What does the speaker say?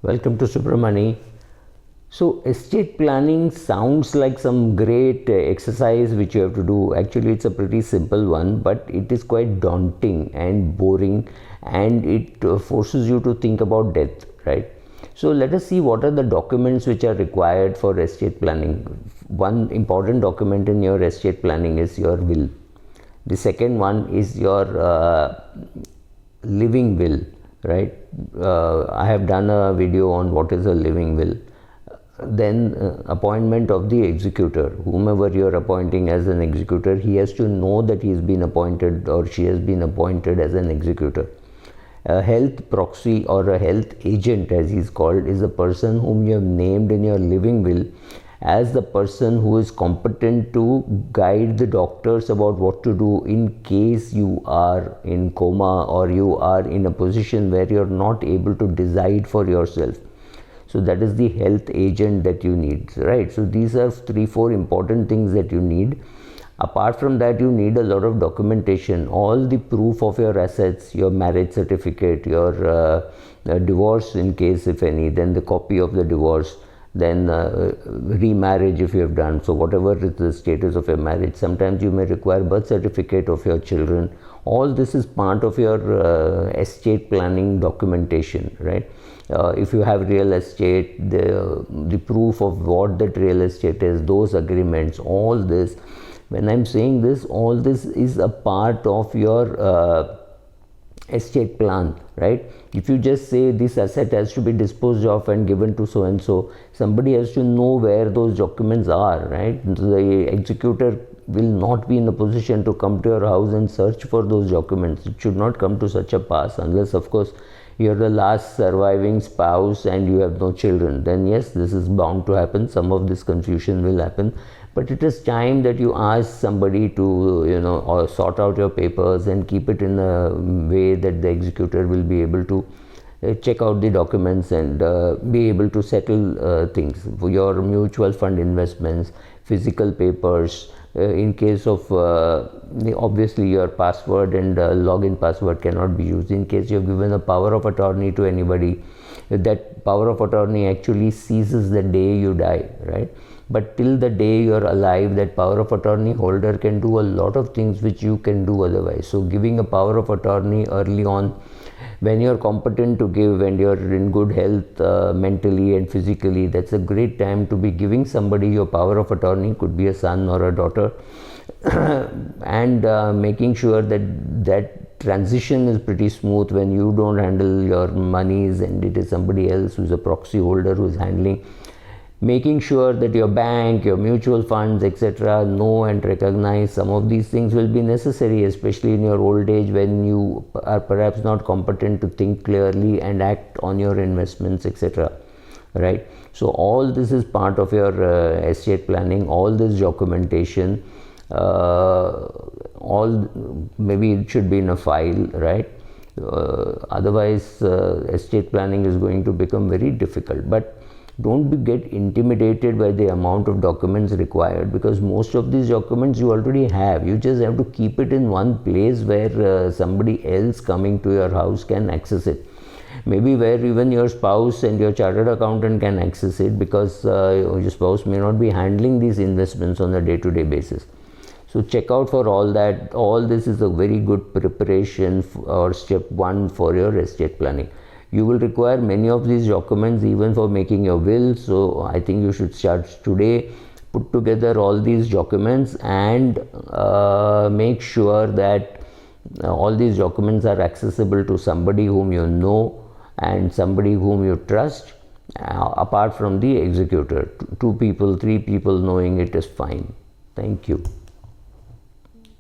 Welcome to Subramani. So estate planning sounds like some great exercise which you have to do. Actually, it's a pretty simple one, but it is quite daunting and boring, and it forces you to think about death, right? So let us see what are the documents which are required for estate planning. One important document in your estate planning is your will. The second one is your living will, right? I have done a video on what is a living will. Then appointment of the executor. Whomever you are appointing as an executor, he has to know that he has been appointed or she has been appointed as an executor. A health proxy or a health agent, as he is called, is a person whom you have named in your living will as the person who is competent to guide the doctors about what to do in case you are in coma or you are in a position where you are not able to decide for yourself. So that is the health agent that you need, right? So these are 3-4 important things that you need. Apart from that, you need a lot of documentation, all the proof of your assets, your marriage certificate, your divorce in case if any, then the copy of the divorce, then remarriage if you have done. So whatever is the status of your marriage, sometimes you may require birth certificate of your children. All this is part of your estate planning documentation, right? If you have real estate, the proof of what that real estate is, those agreements, all this. When I'm saying this, all this is a part of your estate plan, right? If you just say this asset has to be disposed of and given to so and so, somebody has to know where those documents are, right? The executor will not be in a position to come to your house and search for those documents. It should not come to such a pass, unless of course you're the last surviving spouse and you have no children. Then yes, this is bound to happen. Some of this confusion will happen, but it is time that you ask somebody to or sort out your papers and keep it in a way that the executor will be able to check out the documents and be able to settle things for your mutual fund investments, physical papers. In case of obviously your password and login password cannot be used. In case you have given a power of attorney to anybody, that power of attorney actually ceases the day you die, right? But till the day you are alive, that power of attorney holder can do a lot of things which you can do otherwise. So giving a power of attorney early on, when you're competent to give and you're in good health mentally and physically, that's a great time to be giving somebody your power of attorney. Could be a son or a daughter and making sure that that transition is pretty smooth when you don't handle your monies and it is somebody else who's a proxy holder who's handling. Making sure that your bank, your mutual funds, etc. know and recognize some of these things will be necessary, especially in your old age when you are perhaps not competent to think clearly and act on your investments, etc. Right? So all this is part of your estate planning, all this documentation, all maybe it should be in a file, right? Otherwise estate planning is going to become very difficult. But don't get intimidated by the amount of documents required, because most of these documents you already have. You just have to keep it in one place where somebody else coming to your house can access it. Maybe where even your spouse and your chartered accountant can access it, because your spouse may not be handling these investments on a day-to-day basis. So check out for all that. All this is a very good preparation or step one for your estate planning. You will require many of these documents even for making your will. So I think you should start today, put together all these documents and make sure that all these documents are accessible to somebody whom you know and somebody whom you trust, apart from the executor. 2 people, 3 people knowing it is fine. Thank you.